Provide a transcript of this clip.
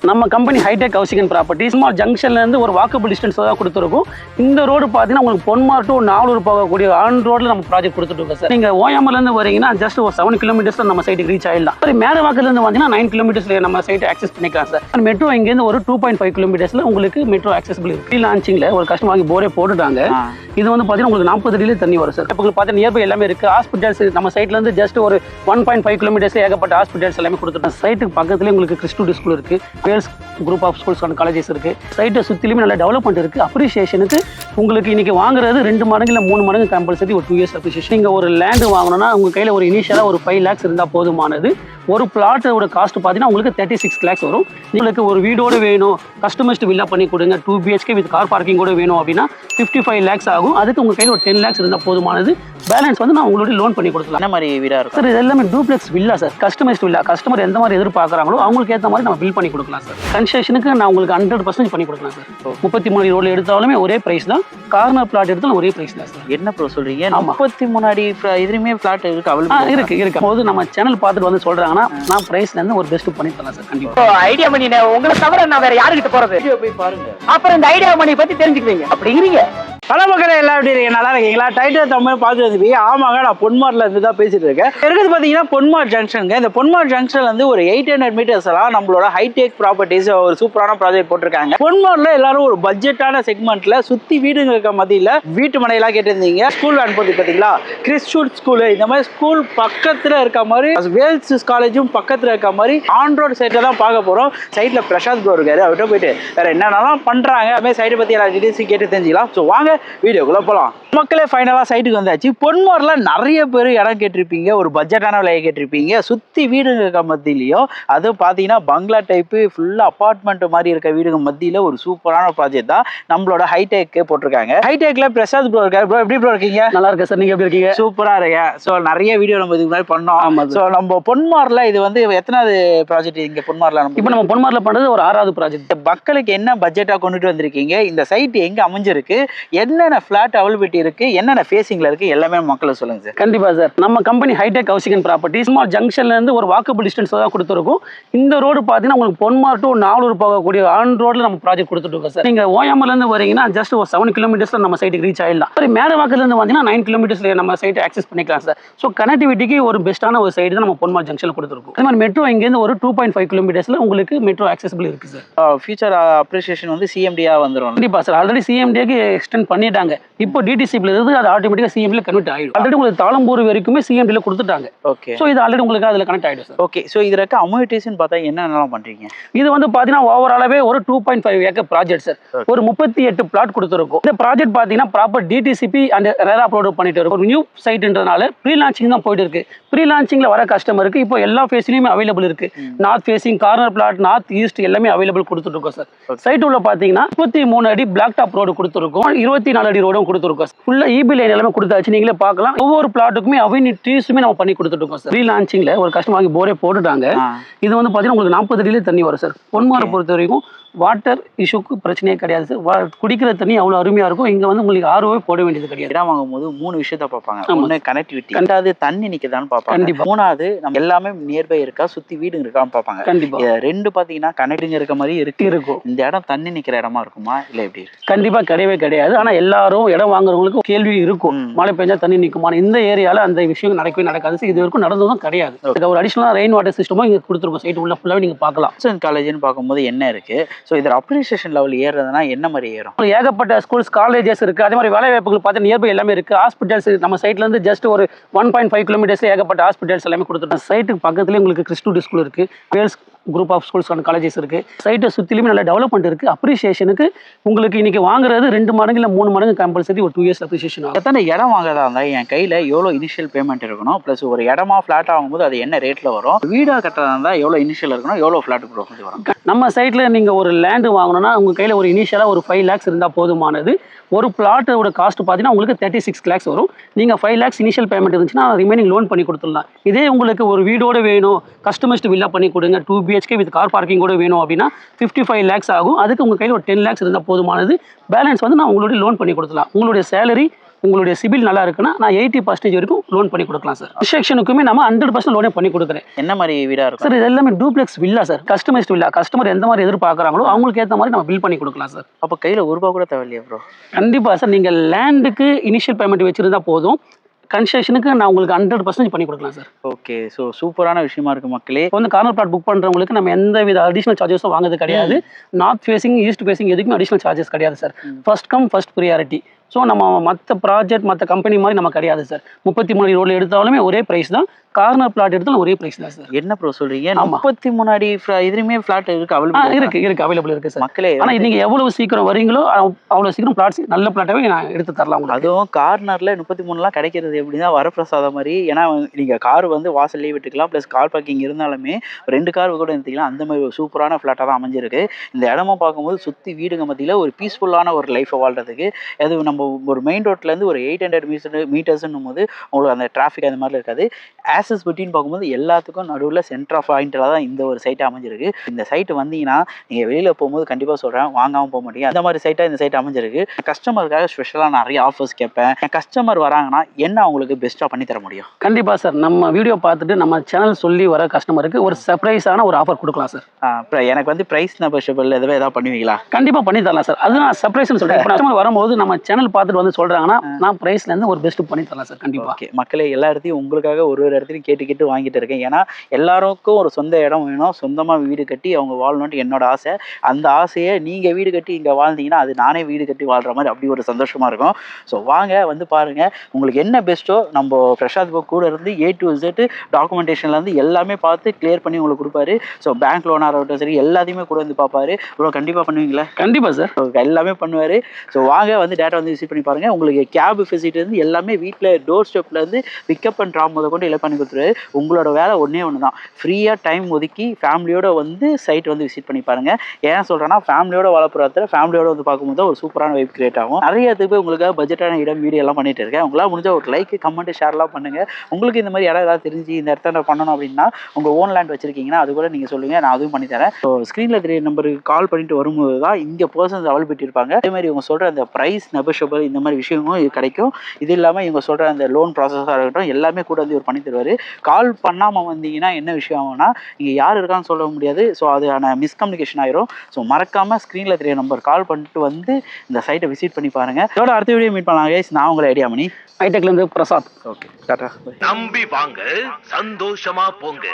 நம்ம company hitech housing and property small ஜங்ஷன்லேருந்து ஒரு வாக்கபிள் டிஸ்டன்ஸ் தான் கொடுத்துருக்கோம். இந்த ரோடு பார்த்தீங்கன்னா உங்களுக்கு பொன்மார் டு நாவலூர் போகக்கூடிய ஆன் ரோடில் நம்ம ப்ராஜெக்ட் கொடுத்துருக்கோம் சார். நீங்கள் ஓஎம்லேருந்து வரீங்கன்னா ஜஸ்ட் ஒரு 7 கிலோமீட்டர்ஸ் நம்ம சைட்டுக்கு ரீச் ஆகிடலாம். சரி, மேடவாக்கிலேருந்து வந்தீங்கன்னா 9 கிலோமீட்டர்ஸில் நம்ம சைட்டை ஆக்சஸ் பண்ணிக்கலாம் சார். மெட்ரோ இங்கேருந்து ஒரு 2.5 கிலோமீட்டர்ஸில் உங்களுக்கு மெட்ரோ ஆக்சஸபிள் இருக்குது. ஃப்ரீ லான்ச்சிங்கில் ஒரு கஸ்டமர் வாங்கி போரே போட்டுட்டாங்க. இது வந்து பார்த்தீங்கன்னா உங்களுக்கு 40 அடியிலே தண்ணி வரும் சார். இப்போ பார்த்தீங்கன்னா நியர்பை எல்லாமே இருக்குது. ஹாஸ்பிட்டல்ஸ் நம்ம சைட்லேருந்து ஜஸ்ட் ஒரு 1.5 கிலோமீட்டர்ஸ் ஏகப்பட்ட ஹாஸ்பிட்டல்ஸ் எல்லாமே கொடுத்துருக்கோம். சைட்டுக்கு பக்கத்துலேயே உங்களுக்கு கிறிஸ்டூடி ஸ்கூல் இருக்குது, Vels group of schools and colleges இருக்குது. சைட்டை சுற்றிலுமே நல்ல டெவலப்மெண்ட் இருக்குது. அப்ரிஷியேஷனுக்கு உங்களுக்கு இன்றைக்கி வாங்குறது 2 மடங்கு இல்லை 3 மடங்கு கம்பல்சரி ஒரு 2 இயர்ஸ் அப்ரிஷியேஷன். நீங்கள் ஒரு லேண்டு வாங்கணும்னா உங்கள் கையில் ஒரு இனிஷியலாக ஒரு 5 lakhs இருந்தால் போதுமானது. ஒரு பிளாட்டோட காஸ்ட் பார்த்தீங்கன்னா உங்களுக்கு 36 lakhs வரும். உங்களுக்கு ஒரு வீடோடு வேணும், கஸ்டமைஸ்டு வில்லா பண்ணி கொடுங்க, 2 BHK வித் கார் பார்க்கிங் கூட வேணும் அப்படின்னா 55 lakhs ஆகும். அதுக்கு உங்கள் கையில் ஒரு 10 lakhs இருந்தால் போதுமானது. பேலன்ஸ் வந்து நான் உங்களுடைய லோன் பண்ணி கொடுக்கலாம். என்ன மாதிரி வீடாக இருக்கும் சார்? இது எல்லாமே duplex villa sir, customised villa. Customer எந்த மாதிரி எதிர்பார்க்குறாங்களோ அவங்களுக்கு ஏற்ற மாதிரி நம்ம பில் பண்ணி கொடுக்கலாம் சார். கன்ஸ்ட்ரக்ஷனுக்கு நான் உங்களுக்கு 100% பண்ணி கொடுக்கலாம் சார். 33 ரோடில் எடுத்தாலுமே ஒரே ப்ரைஸ் தான், கார்னர் பிளாட் எடுத்தாலும் ஒரே ப்ரைஸ் தான் சார். என்ன ப்ரோ சொல்கிறீங்க? 33 அடி இதுலையுமே பிளாட் இருக்குது, அவ்வளோ இருக்கு. போது நம்ம சேனல் பார்த்துட்டு வந்து சொல்கிறாங்கன்னா நான் ப்ரைஸ்லேருந்து ஒரு பெஸ்ட் பண்ணி தரலாம் சார். கண்டிப்பாக ஐடியா மணி உங்களை தவிர நான் வேற யாருக்கிட்ட போறது? போய் பாருங்க, அப்புறம் இந்த ஐடியா மணி பத்தி தெரிஞ்சுக்குவீங்க. அப்படிங்கிறீங்க. பல மக்களே எல்லாம் எப்படி இருக்கீங்க? நல்லா இருக்கீங்களா? டைட்டில் தமிழ் பார்த்துட்டு வந்துருப்பீங்க. ஆமாங்க, நான் பொன்மார்ல இருந்து தான் பேசிட்டு இருக்கேன். இருக்குது பார்த்தீங்கன்னா பொன்மார் ஜங்ஷனுங்க. இந்த பொன்மார் ஜங்ஷன்ல இருந்து ஒரு 800 மீட்டர்ஸ் எல்லாம் நம்மளோட ஹைடெக் ப்ராப்பர்ட்டிஸ் ஒரு சூப்பரான ப்ராஜெக்ட் போட்டிருக்காங்க. பொன்மார்ல எல்லாரும் ஒரு பட்ஜெட்டான செக்மெண்ட்ல சுத்தி வீடுங்க இருக்க மத்தியில வீட்டு மனையெல்லாம் கேட்டிருந்தீங்க. ஸ்கூல் வேன் போட்டு பார்த்தீங்களா, கிறிஸ்டூட் ஸ்கூலு, இந்த மாதிரி ஸ்கூல் பக்கத்துல இருக்க மாதிரி, வேல்ஸ் காலேஜும் பக்கத்துல இருக்க மாதிரி ஆன் ரோட் சைட்ல தான் பார்க்க போறோம். சைட்ல பிரசாத் ப்ரோ இருக்காரு, அவர்கிட்ட போயிட்டு வேற என்னென்னலாம் பண்றாங்க அதுமாதிரி சைட்டை பத்தி எல்லா டீடைல்ஸும் கேட்டு தெரிஞ்சுக்கலாம். ஸோ வாங்க வீடியோக்குள்ள போகலாம். மக்களே ஃபைனலாக சைட்டுக்கு வந்தாச்சு. பொன்மார்ல நிறைய பேர் இடம் கேட்டிருப்பீங்க, ஒரு பட்ஜெட்டான விலையை கேட்டிருப்பீங்க. சுற்றி வீடுங்க இருக்க மத்தியிலையும் அதுவும் பார்த்தீங்கன்னா பங்களா டைப்பு ஃபுல்லாக அப்பார்ட்மெண்ட் மாதிரி இருக்க வீடுங்க மத்தியில் ஒரு சூப்பரான ப்ராஜெக்ட் தான் நம்மளோட ஹைடெக் போட்டிருக்காங்க. ஹைடெக்ல பிரசாத் ப்ரோ இருக்காரு. ப்ரோ எப்படி ப்ரோ இருக்கீங்க? நல்லா இருக்கேன் சார். நீங்கள் எப்படி இருக்கீங்க? சூப்பராக இருக்கேன். ஸோ நிறைய வீடியோ நம்ம இதுக்கு முன்னாடி பண்ணோம். ஆமாம். ஸோ நம்ம பொன்மார்ல இது வந்து எத்தனாவது ப்ராஜெக்ட் இங்கே பொன்மார்ல? இப்போ நம்ம பொன்மார்ல பண்ணுறது ஒரு 6வது ப்ராஜெக்ட். மக்களுக்கு என்ன பட்ஜெட்டாக கொண்டுட்டு வந்திருக்கீங்க? இந்த சைட் எங்கே அமைஞ்சிருக்கு? என்னென்ன ஃபிளாட் அவைலபிலிட்டி இருக்கு, என்னென்ன ஃபேசிங்ல இருக்கு, எல்லாமே மக்களுக்கு சொல்லுங்க சார். கண்டிப்பா சார். நம்ம company hitech housing and property small ஜங்ஷன்ல இருந்து ஒரு வாக்கபிள் டிஸ்டன்ஸ் தான் கொடுத்துருக்கோம். இந்த ரோடு பார்த்தீங்கன்னா உங்களுக்கு பொன்மார் டு நாவலூர் போகக்கூடிய ஆன் ரோட்ல நம்ம ப்ராஜெக்ட் கொடுத்துருக்கோம் சார். நீங்க ஓஎம்ல இருந்து வரீங்கன்னா ஜஸ்ட் ஒரு 7 கிலோமீட்டர்ஸ்ல நம்ம சைட்டுக்கு ரீச் ஆயிடலாம். சரி, மேடவாக்கில இருந்து வந்தீங்கன்னா 9 கிலோமீட்டர்ஸ்ல நம்ம சைட்டை ஆக்சஸ் பண்ணிக்கலாம் சார். ஸோ கனெக்டிவிட்டிக்கு ஒரு பெஸ்ட்டான ஒரு சைடு தான் நம்ம பொன்மார் ஜங்ஷன்ல கொடுத்துருக்கோம். அதே மாதிரி மெட்ரோ இங்கேருந்து ஒரு 2.5 கிலோமீட்டர்ஸ்ல உங்களுக்கு மெட்ரோ ஆக்சஸபிள் இருக்கு சார். ஃபியூச்சர் அப்ரிசியேஷன் வந்து சிஎம்டியா வந்துடும். கண்டிப்பா சார். ஆல்ரெடி சிஎம்டிக்கு எக்ஸ்டெண்ட் பண்ணிட்டாங்க. இப்போ டிடிசிபில இருந்து அது ஆட்டோமேட்டிக்கா சிஎம்டில கன்வெர்ட் ஆயிடும். ஆல்ரெடி உங்களுக்கு தாளம்பூர் வரைக்குமே சிஎம்டில கொடுத்துட்டாங்க. ஓகே. ஸோ இது ஆல்ரெடி உங்களுக்கு அதில் கனெக்ட் ஆயிடும் சார். ஓகே. ஸோ இதுல இருக்க அம்யூனிட்டிஸ்னு பார்த்தா என்னென்னலாம் பண்றீங்க? இது வந்து பார்த்தீங்கன்னா ஓவராலாவே ஒரு 2.5 ஏக்கர் ப்ராஜெக்ட் சார். ஒரு 38 பிளாட் கொடுத்துருக்கும். இந்த ப்ராஜெக்ட் பார்த்தீங்கன்னா ப்ராப்பர் டிடிசிபி அண்ட் ரேரா அப்லோட் பண்ணிட்டு இருக்கும். ஒரு நியூ சைட்ன்றதுனால ப்ரீ லான்ச்சிங் தான் போயிட்டு இருக்கு. ப்ரீ லான்ச்சிங்ல வர கஸ்டமருக்கு இப்போ எல்லா ஃபேஸ்லையுமே அவைலபிள் இருக்கு. North facing, corner plot, north east எல்லாமே அவைலபிள் கொடுத்துட்டு இருக்கோம் சார். சைட் உள்ள பார்த்தீங்கன்னா 33 அடி பிளாக் டாப் ரோடு கொடுத்துருக்கோம், 24 அடி ரோடும் கொடுத்துருக்கோம். ஃபுல்லா இபி லைன் எல்லாமே கொடுத்தாச்சு. நீங்களே பார்க்கலாம். ஒவ்வொரு பிளாட்டுக்குமே அவைனிட்டிஸுமே நம்ம பண்ணி கொடுத்துட்டு இருக்கோம் சார். ப்ரீ லான்ச்சிங்ல ஒரு கஸ்டமர் வாங்கி போரே போட்டுட்டாங்க. இது வந்து பார்த்தீங்கன்னா உங்களுக்கு 40 அடியிலே தண்ணி வரும் சார். பொன்மாரை பொறுத்த வரைக்கும் வாட்டர் இஷ்யூக்கு பிரச்சனையே கிடையாது சார். குடிக்கிற தண்ணி அவ்வளோ அருமையாக இருக்கும். இங்கே வந்து உங்களுக்கு ஆர்ஓவே போட வேண்டியது கிடையாது. இடம் வாங்கும் போது 3 விஷயத்த பார்ப்பாங்க. ஒன்று கனெக்டிவிட்டி, ரெண்டாவது தண்ணி நிற்குதான்னு பார்ப்பாங்க. கண்டிப்பாக. மூணாவது நம்ம எல்லாமே நியர்பை இருக்கா, சுற்றி வீடுங்க இருக்கான்னு பார்ப்பாங்க. கண்டிப்பாக. ரெண்டு பார்த்தீங்கன்னா கனெக்டிங் இருக்க மாதிரி இருக்கும். இந்த இடம் தண்ணி நிற்கிற இடமா இருக்குமா இல்லை எப்படி? கண்டிப்பாக கிடையவே கிடையாது. ஆனால் எல்லாரும் இடம் வாங்குறவங்களுக்கு கேள்வி இருக்கும், மழை பெஞ்சா தண்ணி நிற்குமான்னு. இந்த ஏரியாவில் அந்த விஷயம் நடக்கவே நடக்காது. இது வரைக்கும் நடந்ததும் கிடையாது. ஒரு அடிஷனலாக ரெயின் வாட்டர் சிஸ்டமும் இங்கே கொடுத்துருக்கோம். சைட் உள்ள ஃபுல்லாகவே நீங்கள் பார்க்கலாம். காலேஜ்னு பார்க்கும்போது என்ன இருக்கு? ஸோ இதில் அப்ரிசியேஷன் லெவல் ஏறதுன்னா என்ன மாதிரி ஏறும்? ஏகப்பட்ட ஸ்கூல்ஸ், காலேஜஸ் இருக்கு. அதே மாதிரி வேலை வாய்ப்புகள் பார்த்து நியர்பை எல்லாமே இருக்கு. ஹாஸ்பிட்டல்ஸ் நம்ம சைட்ல இருந்து ஜஸ்ட் ஒரு 1.5 கிலோமீட்டர்ஸ் ஏகப்பட்ட ஹாஸ்பிட்டல்ஸ் எல்லாமே கொடுத்துருக்கோம். சைட்டுக்கு பக்கத்துலேயே உங்களுக்கு கிறிஸ்டூடி ஸ்கூல் இருக்கு, Vels group of schools and colleges இருக்கு. சைட்டை சுற்றிலுமே நல்ல டெவலப்மெண்ட் இருக்கு. அப்ரிஷியேஷனுக்கு உங்களுக்கு இன்னைக்கு வாங்குறது 2 மடங்கு இல்லை 3 மடங்கு கம்பல்சரி ஒரு 2 இயர்ஸ் அப்ரிஷியேஷன் ஆகும். எத்தனை இடம் வாங்குறதா இருந்தால் என் கையில் எவ்வளோ இனிஷியல் பேமெண்ட் இருக்கணும், ப்ளஸ் ஒரு இடமா ஃபிளாட் ஆகும்போது அது என்ன ரேட்டில் வரும், வீடாக கட்டுறதா இருந்தால் எவ்வளோ இனிஷியல் இருக்கணும், எவ்வளோ ஃபிளாட் ப்ரோஃபிட் வரும்? நம்ம சைட்டில் நீங்கள் ஒரு லேண்டு வாங்கணும்னா உங்கள் கையில் ஒரு இனிஷியலாக ஒரு 5 lakhs இருந்தால் போதுமானது. ஒரு பிளாட்டோட காஸ்ட் பார்த்தீங்கன்னா உங்களுக்கு 36 lakhs வரும். நீங்கள் 5 lakhs இனிஷியல் பேமெண்ட் இருந்துச்சுன்னா ரிமைனிங் லோன் பண்ணி கொடுத்துடலாம். இதே உங்களுக்கு ஒரு வீடோட வேணும், கஸ்டமைஸ்டு வில்லா பண்ணி கொடுங்க, 2 BHK வித் கார் பார்க்கிங் கூட வேணும் அப்படின்னா 55 lakhs ஆகும். அதுக்கு உங்கள் கையில் ஒரு 10 lakhs இருந்தால் போதுமானது. பேலன்ஸ் வந்து நான் உங்களுடைய லோன் பண்ணி கொடுத்துலாம். உங்களுடைய சேலரி உங்களுடைய சிபில் நல்லா இருக்குன்னா நான் 80% வரைக்கும் லோன் பண்ணி கொடுக்கலாம் சார். கன்ஸ்ட்ரக்ஷனுக்குமே நம்ம 100% லோனே பண்ணி கொடுக்குறேன். என்ன மாதிரி வீடா இருக்கும் சார் இது எல்லாமே duplex villa sir, customised villa. Customer எந்த மாதிரி எதிர்பார்க்குறாங்களோ அவங்களுக்கு ஏற்ற மாதிரி நம்ம பில் பண்ணி கொடுக்கலாம் சார். அப்போ கையில ₹1 கூட தேவையில்லையா ப்ரோ? கண்டிப்பாக சார். நீங்கள் லேண்டுக்கு இனிஷியல் பேமெண்ட் வச்சுருந்தா போதும், கன்ஸ்ட்ரக்ஷனுக்கு நான் உங்களுக்கு 100% பண்ணி கொடுக்கலாம் சார். ஓகே, ஸோ சூப்பரான விஷயமா இருக்கு மக்களே. இப்போ வந்து கார்னர் பிளாட் புக் பண்ணுறவங்களுக்கு நம்ம எந்த வித அடிஷனல் சார்ஜஸும் வாங்குறது கிடையாது. நார்த் ஃபேசிங் ஈஸ்ட் ஃபேசிங் எதுக்குமே அடிஷனல் சார்ஜஸ் கிடையாது sir. First come first priority. So நம்ம மற்ற ப்ராஜெக்ட் மற்ற கம்பெனி மாதிரி நம்ம கிடையாது சார். 33 ரோடில் எடுத்தாலுமே ஒரே ப்ரைஸ் தான், கார்னர் பிளாட் எடுத்தாலும் ஒரே ப்ரைஸ் தான் சார். என்ன ப்ரோ சொல்றீங்க? 33 அடி இதுலயுமே ஃபிளாட் இருக்கு அவைலபிள்? இருக்கு அவைலபிள் இருக்கு சார் மக்களே. ஆனால் நீங்கள் எவ்வளவு சீக்கிரம் வரீங்களோ அவ்வளோ சீக்கிரம் பிளாட்ஸ் நல்ல பிளாட்டாவே நான் எடுத்து தரலாம் உங்களுக்கு. அதுவும் கார்னர்ல 33லாம் கிடைக்கிறது எப்படின்னா வரப்பிரசாதம் மாதிரி. ஏன்னா நீங்க கார் வந்து வாசல்லே விட்டுக்கலாம், ப்ளஸ் கார் பார்க்கிங் இருந்தாலுமே 2 கார் கூட எடுத்துக்கலாம். அந்த மாதிரி ஒரு சூப்பரான ஃபிளாட்டாக தான் அமைஞ்சிருக்கு. இந்த இடமா பார்க்கும்போது சுற்றி வீடுங்க மத்தியில் ஒரு பீஸ்ஃபுல்லான ஒரு லைஃப்பை வாழ்றதுக்கு, அது நம்ம ஒரு மெயின் ரோட்லேருந்து ஒரு 800 மீட்டர்ஸ்ன்னும் போது உங்களுக்கு அந்த டிராஃபிக் அந்த மாதிரிலாம் இருக்காது. ஆக்சஸ் பிட்வீன் பார்க்கும்போது எல்லாத்துக்கும் நடுவில் சென்டர் ஆஃப் பாயிண்டில் தான் இந்த ஒரு சைட்டை அமைஞ்சிருக்கு. இந்த சைட்டு வந்தீங்கன்னா நீங்கள் வெளியில் போகும்போது கண்டிப்பாக சொல்கிறேன் வாங்காமல் போக மாட்டீங்க. அந்த மாதிரி சைட்டாக இந்த சைட் அமைஞ்சிருக்கு. கஸ்டமருக்காக ஸ்பெஷலாக நிறைய ஆஃபர்ஸ் கேட்பேன். கஸ்டமர் வராங்கன்னா என்ன அவங்களுக்கு பெஸ்ட்டாக பண்ணி தர முடியும்? கண்டிப்பாக சார். நம்ம வீடியோ பார்த்துட்டு நம்ம சேனல் சொல்லி வர கஸ்டமருக்கு ஒரு சர்ப்ரைஸான ஒரு ஆஃபர் கொடுக்கலாம் சார். எனக்கு வந்து ப்ரைஸ் நெகோஷியபிள் எதாவது பண்ணுவீங்களா? கண்டிப்பாக பண்ணி தரலாம் சார். அது நான் சர்ப்ரைஸ்னு சொல்கிறேன். கஸ்டமர் வரும்போது நம்ம சேனல் பார்த்துட்டு வந்து சொல்கிறாங்கன்னா நான் ப்ரைஸ்லேருந்து ஒரு பெஸ்ட்டு பண்ணி தரலாம் சார். கண்டிப்பாக. ஓகே மக்களே, எல்லா இடத்தையும் உங்களுக்காக ஒரு இடத்துலையும் கேட்டு வாங்கிட்டு இருக்கேன். ஏன்னா எல்லாருக்கும் ஒரு சொந்த இடம் வேணும், சொந்தமாக வீடு கட்டி அவங்க வாழணும்னு என்னோட ஆசை. அந்த ஆசையை நீங்கள் வீடு கட்டி இங்கே வாழ்ந்தீங்கன்னா அது நானே வீடு கட்டி வாழ்கிற மாதிரி அப்படி ஒரு சந்தோஷமாக இருக்கும். ஸோ வாங்க வந்து பாருங்கள், உங்களுக்கு என்ன பெஸ்ட்டோ நம்ம பிரசாத் கூட இருந்து A to Z டாக்குமெண்டேஷன்லேருந்து எல்லாமே பார்த்து கிளியர் பண்ணி உங்களுக்கு கொடுப்பாரு. ஸோ பேங்க் லோனாக இருக்கட்டும் சரி எல்லாத்தையுமே கூட வந்து பார்ப்பாரு. இவ்வளோ கண்டிப்பாக பண்ணுவீங்களா? கண்டிப்பாக சார், எல்லாமே பண்ணுவார். ஸோ வாங்க வந்து டேட்டா வந்து விசிட் பண்ணி பாருங்கள். உங்களுக்கு கேப் ஃபெசிலிட்டி இருந்து எல்லாமே வீட்டில் டோர் ஸ்டெப்லேருந்து பிக்கப் அண்ட் ட்ராப் முத கொண்டு எல்லாம் பண்ணி கொடுத்துருவாரு. உங்களோட வேலை ஒன்றே ஒன்று தான், ஃப்ரீயாக டைம் ஒதுக்கி ஃபேமிலியோட வந்து சைட் வந்து விசிட் பண்ணி பாருங்கள். ஏன் சொல்கிறேன்னா ஃபேமிலியோட வளர்ப்புறத்தில் ஃபேமிலியோட வந்து பார்க்கும்போது ஒரு சூப்பரான வைப் கிரியேட் ஆகும். நிறைய இதுக்கு உங்களுக்காக பட்ஜெட்டான இடம் வீடியோ எல்லாம் பண்ணிட்டு இருக்கேன். உங்களால் முடிஞ்ச ஒரு லைக் கமெண்ட் ஷேர்லாம் பண்ணுங்கள். உங்களுக்கு இந்த மாதிரி இடம் ஏதாவது தெரிஞ்சு இந்த இடத்த பண்ணணும் அப்படின்னா உங்கள் ஓன் லேண்ட் வச்சிருக்கீங்கன்னா அது கூட நீங்கள் சொல்லுங்கள், நான் அதுவும் பண்ணி தரேன். ஸோ ஸ்க்ரீனில் தெரிய நம்பருக்கு கால் பண்ணிட்டு வரும்போது தான் இங்கே பர்சன்ஸ் அவைலபிலிட்டி இருப்பாங்க. அதே மாதிரி இவங்க சொல்கிற அந்த ப்ரைஸ் நெகோஷியபிள் இந்த மாதிரி விஷயமும் இது கிடைக்கும். இது இல்லாமல் இவங்க சொல்கிற அந்த லோன் ப்ராசஸாக இருக்கட்டும் எல்லாமே கூட வந்து இவர் பண்ணி தருவார். கால் பண்ணாமல் வந்தீங்கன்னா என்ன விஷயம் ஆகும்னா இங்கே யார் இருக்கான்னு சொல்ல முடியாது. ஸோ அதுக்கான மிஸ்கம்யூனிகேஷன் ஆயிரும். ஸோ மறக்காமல் ஸ்க்ரீனில் தெரிய நம்பர் கால் பண்ணிட்டு வந்து இந்த சைட்டை விசிட் பண்ணி பாருங்கள். இதோட அடுத்த வீடியோ மீட் பண்ணலாம் கைஸ். நான் உங்களை ஐடியாமணி, ஹைடெக்லேருந்து பிரசாத். ஓகே டாடா. நம்பி வாங்க, சந்தோஷமா போங்க.